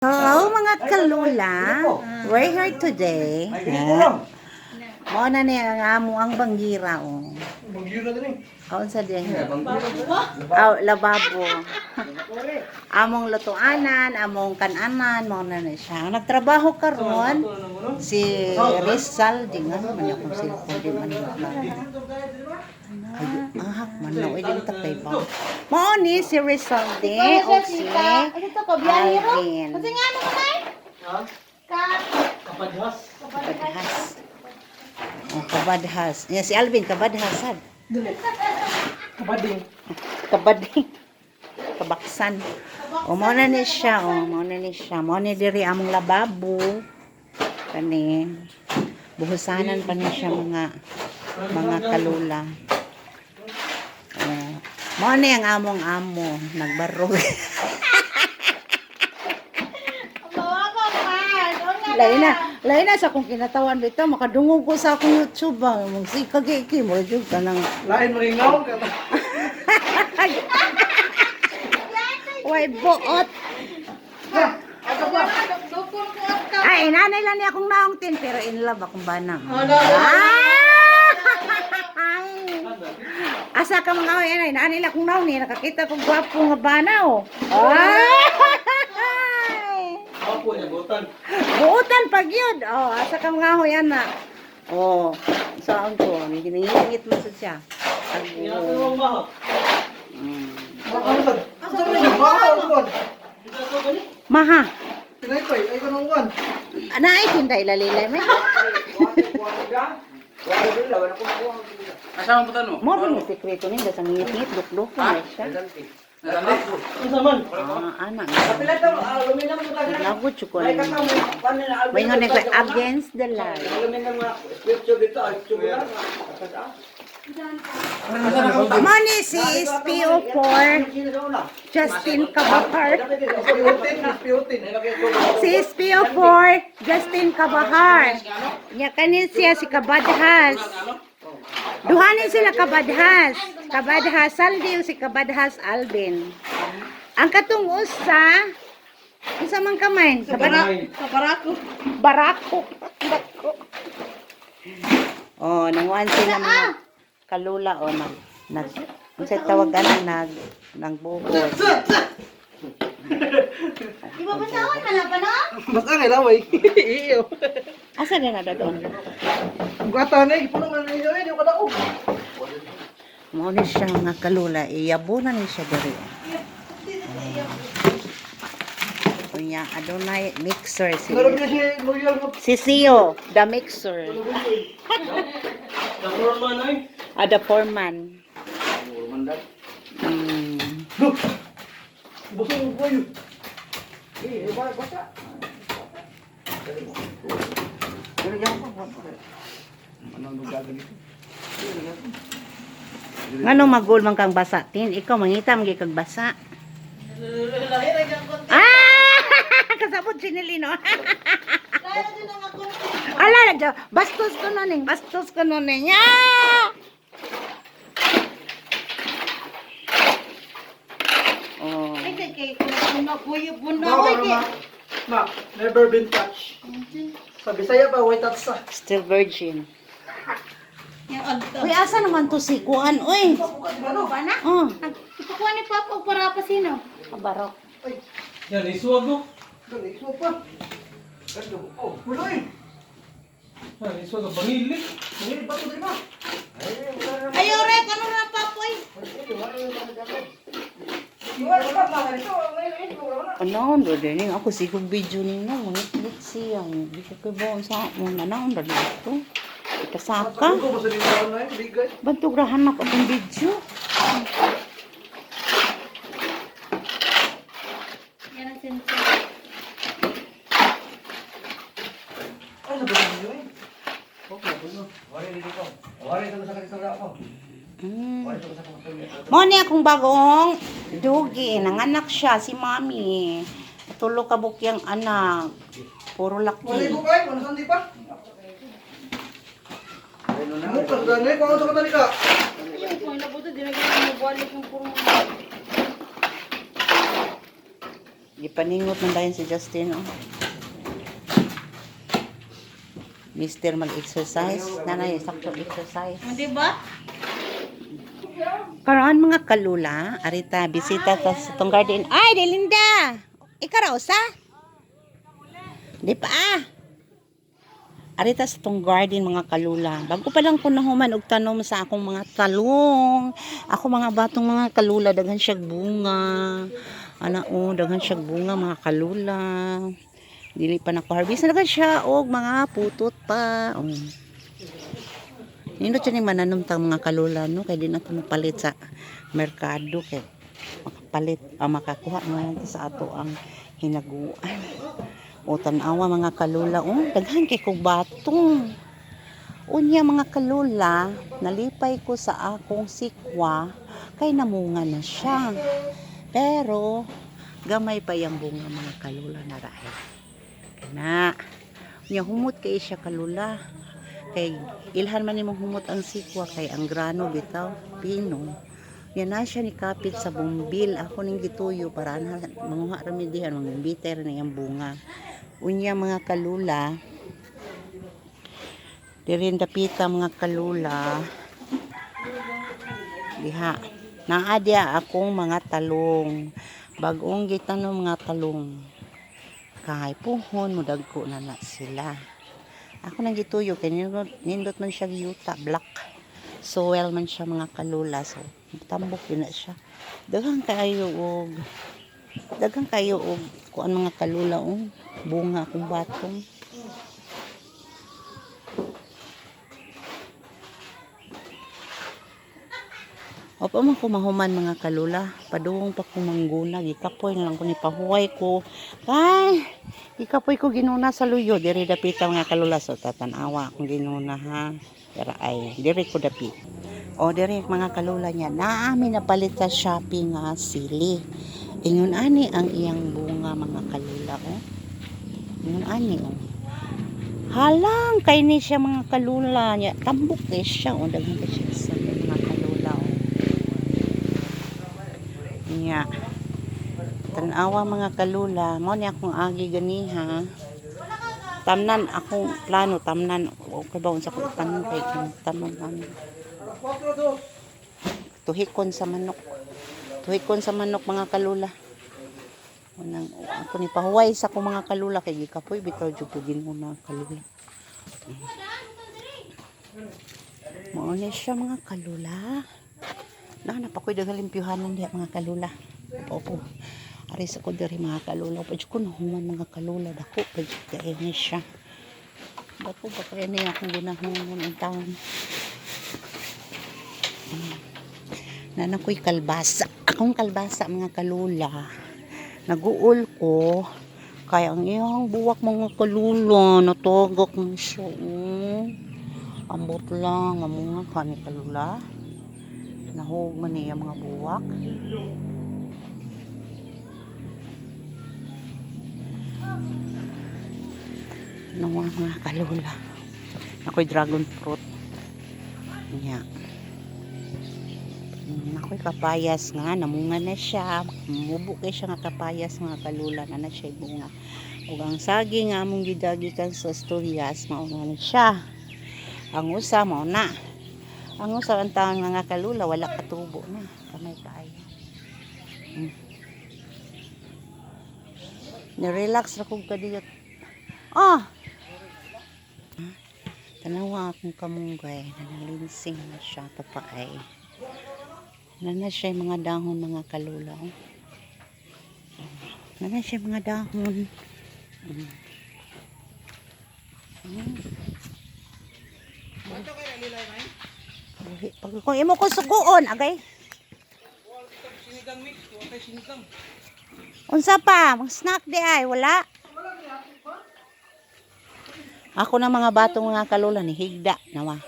Hello mga kalula, we're here today. Mo na niya ang amo ang banggira oh. Bangira din eh. Kaon sa din. Lababo. Among lutuanan, among kananan, mo na ni siya. Nagtrabaho karon si Rizal di nga man akong cellphone di man man na oi dili takay ba. Mo ni si Rizal di o si Alvin. Kasi nga ano man Ha? Kapadhas. Kabadhas. Oh, kabadhas. Yeah, si Alvin kabadhasan. Kabading. Kabading. Kabaksan. O mo na ni siya, o mo na ni siya. Mo ni diri among lababo. Kani buhusanan pa ni siya mga kalula. Mo ni ang among amo nagbarog. Lain na sa akong kinatawan dito, makadungog ko sa akong YouTube ba. Mong si kagiki mo jud ka nang Lain maringaw ka. way buot. Ay, nanay lang niya akong naongtin, pero in love akong bana. Asa ka mga ay, nanay lang akong naong niya, nakakita kong gwapo nga bana, oh. Ako niya butan. Buutan pag yun. Oh, asa ka mga yan na. Oh, saan ko? Giningit mo sa siya. Ginagawa mo ba? Maha. Tinaypay, ay kanong wan. Anaay tinda ilalilay may. Asa mo butan mo? Mo rin yung sekreto ni dasang ngit-ngit luk-luk na siya. Ano man? Ana. Lagot ko lang. May nga nag against the light. Money si SPO4 Justin Cabahar. Si SPO4 Justin Cabahar. Nya kanin siya si Kabadhas. Duhanin sila Kabadhas. Kabadhas Saldi si Kabadhas Alvin. Ang katong usa man kamain? Barako. Barako. Oh, nanguan sila mga kalula o nag unsay tawag ana nagbuhos. Di ba basahon man pa no? Baka nga laway. Iyo. Asa na doon? Gata na ipuno man niyo eh, di ko daog. Mao ni siya nga kalula, iyabunan ni siya diri. Kunya adunay mixer si Pero siya loyal mo. si Sio, the mixer. Dapur man ay. The foreman. Mandat. Mm. Busog ko yun. Basta. Pero yan ko. Anong lugar dito? Ngano magul man kang basa tin, ikaw mangita man kag basa. Kasabot sinilino. Ala, bastos ko noning, bastos ko noning. Oh. Ay kay kuno kuyo puno oy kay. Ma, never been touched. Sa Bisaya ba, white touch sa? Still virgin. Yang agto. Uy, asa naman to si Kuan, uy. Ano ba na? Oh, Ikukuha ni Papa og para pa sino? kabaro. Ay, Yan, isuwag mo. ganun, ikaw pa. Oh, wala eh. Yan, isuwag ang bangili. Nanginig ba ito din ma? Ayo rek ano na Papoy? Iwan ka pa, ganito. Ngayon, wala na. Ano, din ako sigog video ninyo, mga click siya. Di ko kay baon sa mga nanaon na dito. Itasaka. Ako ba sa liwan na yun? Bigay. Bantugrahan ako itong video. Yan ang sensor. Ay, nabalang niyo eh. Okay, ano? Wari dito ko. Wari dito sa kanito na ako. Wari dito sa kanito. Mo ni akong bagong dugi, nanganak siya si Mami. Tulo ka bukyang anak. Puro Wari laki. ko kayo, ano saan di pa? Ano pa, ganay, kung ano sa katanika? Ayun ko nabuto dinagyan mo balik ng puro. Gipaningot man dayon si Justin, oh. Mister mag-exercise. Nanay, sakto exercise. Di ba? Karon mga kalula, arita bisita ta sa tong garden. Ay, Delinda. Ikaw raw sa? Di pa ah. Arita sa tong garden mga kalula. Bago pa lang ko nahuman og tanom sa akong mga talong. Ako mga batong mga kalula daghan siya bunga. Ana o, daghan siya bunga mga kalula. Dili pa nako-harvest na siya og mga putot pa. Oh. Nindot siya ni mananom tang mga kalula no kay di na to mapalit sa merkado kay makapalit makakuha mo sa ato ang hinaguan. O tan-awa mga kalula daghan kay kog batong. Unya mga kalula, nalipay ko sa akong sikwa kay namunga na siya. Pero gamay pa yang bunga mga kalula na rahe. Na nya humot kay siya kalula kay ilhan man nimong humot ang sikwa kay ang grano bitaw pino yan na siya ni kapit sa bumbil ako ning gituyo para na manguha remedihan mangimbiter na yang bunga unya mga kalula dirin dapita mga kalula diha naadya akong mga talong bagong gitanom mga talong kay puhon mo dagko na sila. Ako nang gituyo kay nindot man siya giyuta black soil man siya mga kalula so tambok yun na siya. Daghang kayo og kuan mga kalula bunga akong batong. Opo man ko mahuman mga kalula. Padung pa ko mangguna. Gikapoy na lang ko ni pahuway ko. Ay! Gikapoy ko ginuna sa luyo. Diri dapita mga kalula. So tatanawa akong ginuna ha. Pero ay, diri ko dapi. O diri mga kalula niya. Naami na palit sa shopping nga sili. Ingon ani ang iyang bunga mga kalula. Ingon ani Halang kay ni siya mga kalula niya. Tambok kay siya. Daghan ka siya sa mga kalula. Nya tanawa mga kalula mo ni akong agi ganiha tamnan akong plano tamnan o kabaw sa ko tanon kay tamnan tuhikon sa manok mga kalula unang ako ni pahuway sa ko mga kalula kay gikapoy bitaw jud ko ginuna kalula mo ni siya mga kalula napakoy dagalimpyuhanan diha mga kalula. Opo. Ari sa ko diri mga kalula. Pwede ko nahuman mga kalula dako pwede kay ni siya. Dako ba kay ni akong ginahon ang taon. Nanakoy kalbasa. Akong kalbasa mga kalula. Naguol ko kay ang iyang buwak mga kalula natugok mo siya. Ambot lang mga kani kalula. Nahog man niya mga buwak. Nawa mga kalula. Ako'y dragon fruit. Nya. Ako'y kapayas nga. Namunga na siya. Mubo kay siya nga kapayas mga kalula. Na siya bunga. Ug ang saging nga among gidagikan sa Asturias. Mauna na siya. Ang usa mauna. Ang usa ang taon mga kalula wala katubo na kamay kaayo. Ni-relax ra kog kadiyot. Tanawa akong kamunggay nanalinsing na siya papaay. Nana siya mga dahon mga kalula. Nana siya mga dahon. Kung imo ko suguon agay unsa pa mag snack di ay wala ako na mga batong mga kalula ni higda nawa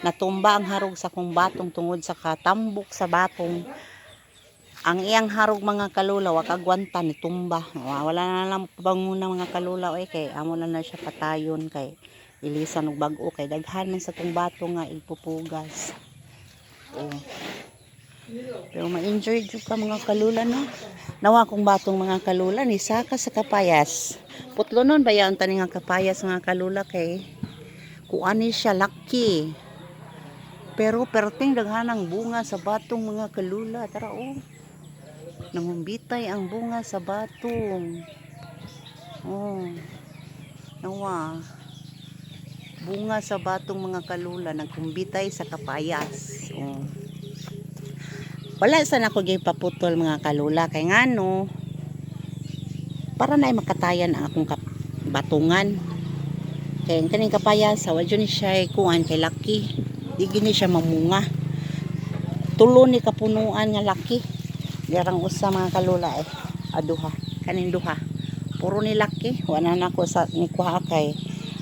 natumba ang harog sa kong batong tungod sa katambok sa batong ang iyang harog mga kalula wa kagwanta ni tumba wala na lang panguna mga kalula kay amo na siya patayon kay ilisan og bag-o kay daghan man sa tong batong nga igpupugas. Pero ma-enjoy jud ka mga kalula no. Nawa kong batong mga kalula ni saka sa kapayas. Putlo nun ba yan tani nga kapayas mga kalula kay kuani siya laki. Pero perting daghanang bunga sa batong mga kalula. Tara oh. Nangumbitay ang bunga sa batong. Oh. Nawa. Bunga sa batong mga kalula nagkumbitay sa kapayas. Oh. Wala sa nako gyud paputol mga kalula kay ngano para na makatayan ang akong batungan. Kay kaning kapayas wa jud ni siya kuan kay laki. Di gini siya mamunga. Tulo ni kapunuan nga laki. Garang usa mga kalula aduha kaning duha. Puro ni laki. Wala na ko sa ni kuha kay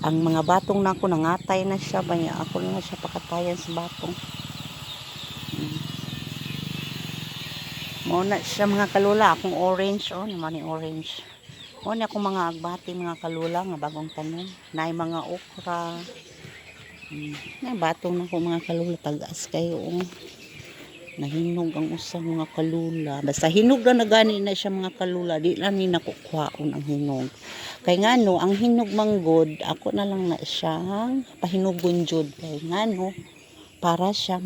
ang mga batong nako nangatay na siya banya ako na siya pakatayan sa batong. Mo na siya mga kalula akong orange oh naman ni orange. Mo na akong mga agbati mga kalula nga bagong tanom. Naay mga okra. Na batong nako mga kalula tagas kayo oh. Nahinog ang usang mga kalula. Basta hinog na gani na siya mga kalula. Di lang ni nakukuhaon ang hinog. Kay ngano ang hinog manggod ako na lang na siyang pahinugon jud kay ngano para siya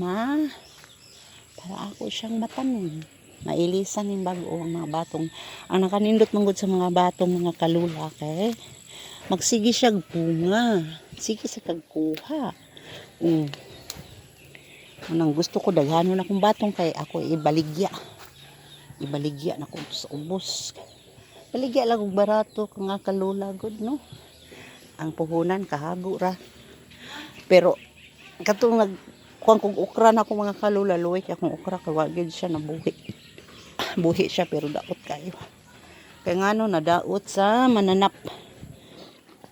para ako siyang matanim. Mailisan yung bago ang mga batong. Ang nakanindot manggod sa mga batong mga kalula kay magsige siya bunga. Sige sa kagkuha. Anong gusto ko daghanon akong batong kay ako ibaligya. Ibaligya na ko sa ubos. Baligya lang og barato nga kalula good no. Ang puhunan kahago ra. Pero katong nagkuan kog okra na akong mga kalula luwi kay akong okra kay wa gyud siya nabuhi. Buhi siya pero daot kayo. Kaya ngano nadaot sa mananap.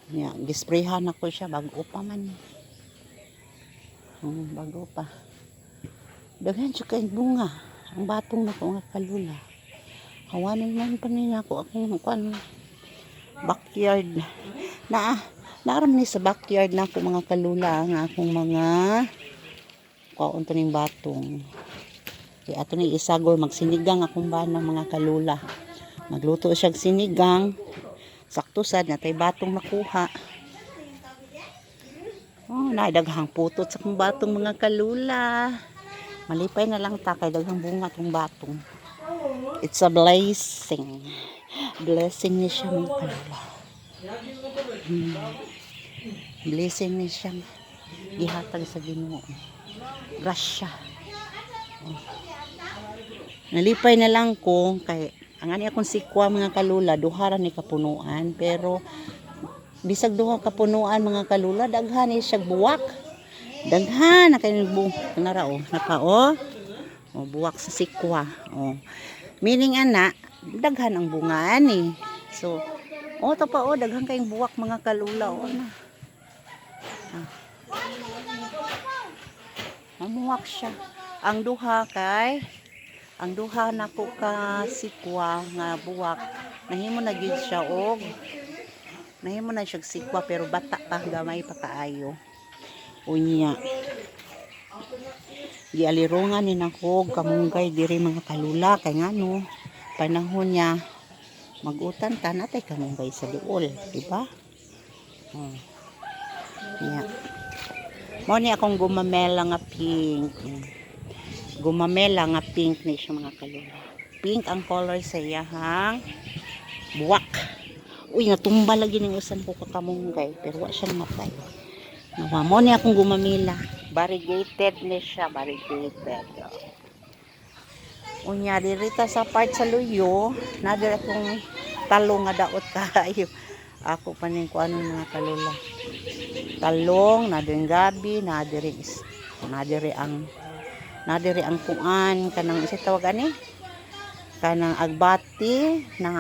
Ya, gisprayhan ako siya bago pa man. Bago pa. Daghan siya kay bunga. Ang batong na ko nga kalula. Hawanin man pa niya ako akong kuan backyard. Naaram ni sa backyard na ako mga kalula ang akong mga kuan taning batong. Kaya ato ni isagol magsinigang akong bana mga kalula. Magluto siya sinigang. Sakto sad natay batong nakuha. Oh, nadaghang putot sa akong batong mga kalula. Malipay na lang ta kay daghang bunga tong batong. It's a blessing. Blessing ni siya mga kalula. Blessing ni siya. Gihatag sa Ginoo. Grasya. Oh. Nalipay na lang ko kay ang ani akong sikwa mga kalula duha ra ni kapunuan pero bisag duha kapunuan mga kalula daghan ni siya buwak. Daghan na kay nara oh napa oh buwak sa sikwa oh. Meaning ana daghan ang bunga ani. So to pa oh daghan kayong buwak mga kalula oh na. Mamuwak siya. Ang duha nako ka sikwa nga buwak nahimo na gyud siya og nahimo na siya sikwa pero bata pa gamay pa kaayo unya gialirungan ni nako kamunggay diri mga kalula kay ngano panahon niya magutan ta natay kamunggay sa duol di ba yeah. Mo ni akong gumamela nga pink. Gumamela nga pink ni siya mga kalula. Pink ang color sa iyahang buwak. Uy, natumba lagi ng usan ko kakamunggay. Pero wa siyang matay. Nawa mo ni akong gumamela. Variegated ni siya. Variegated. Unya, dirita sa part sa luyo. Nadir akong talong nga daot kayo. Ako pa ning kuano mga kalula. Talong, nadir gabi, nadiri ang kuan kanang isa tawag ani kanang agbati na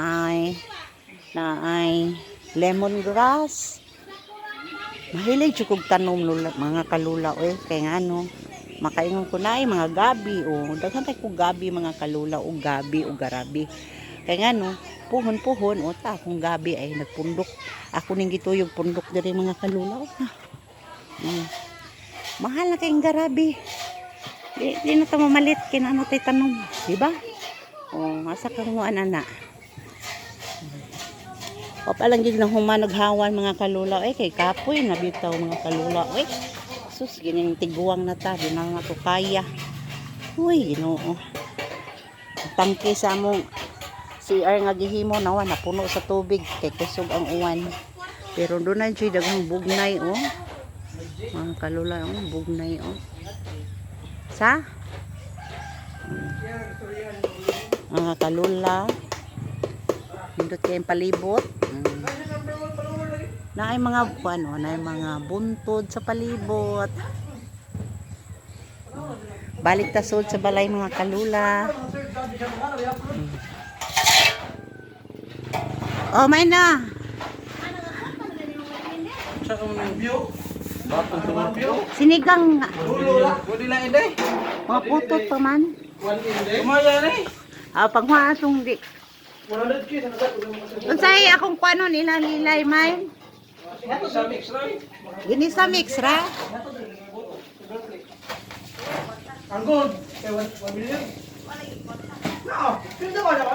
ay lemongrass. Mahilig jud kog tanom mga kalula oy kay ngano makaingon ko na ay mga gabi daghan kay kog gabi mga kalula o gabi o garabi kay ngano puhon ta akong gabi ay nagpundok ako ning gituyog pundok diri mga kalula mahal na kayong garabi Di na ito mamalit. Kinano tayo tanong. Diba? O, asa kang mo anana. O palang gig nang humanaghawan mga kalulaw. Kay kapoy nabitaw mga kalulaw. Sus, gining tiguang na ta. Di na nga to kaya. Uy, ginoo. Tangke sa among CR nga gihimo nawa napuno sa tubig. Kay kusog ang uwan. Pero doon na dyan daghang bugnay, Mga kalulaw, bugnay, Sa? Mga kalula. Hindot kayong palibot. Na ay mga buntod sa palibot. Balik tasod sa balay mga kalula. Oh, may na. Saka mo ng view. Bakit mo ng view? Sinigang nga. Pwede lang inday. Mga putot pa man. One inday. Kumaya na eh. Pagwa atong di. 100 kids. Unsay akong kwanon ilalilay, may. Sa mix right? Gini sa mix ra. Ang good. 1 million. No, pinda ba na?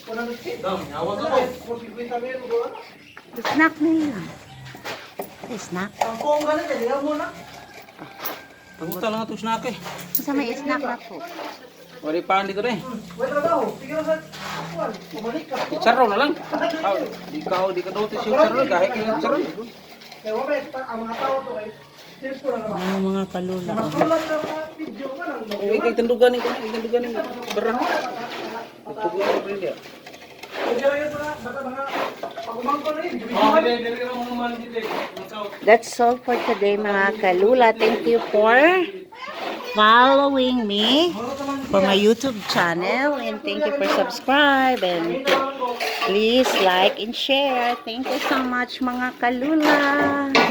100 kids. Dam, awat ako. 50 million mo ba? Snack nila. Snack. Ang kong gana dyan, mo na. Pagbuta lang ito snack eh. Sa may snack na to. Wali pa dito na eh. Wait trabaho. Sige na sa kuwan. Pumalik ka. Chicharro na lang. Di ka daw ito chicharro. Kahit kailan chicharro. Kaya wala ang mga tao to ay cellphone na naman. Mga kalula. Tulad ng mga video nga lang. Ikay tanduganin ko na. Ikay tanduganin mo. Berang. Itugulan ko rin dia. Kaya yun baka mga pagumangko na yun. That's all for today mga kalula. Thank you for following me for my YouTube channel and thank you for subscribe and please like and share. Thank you so much mga kalula.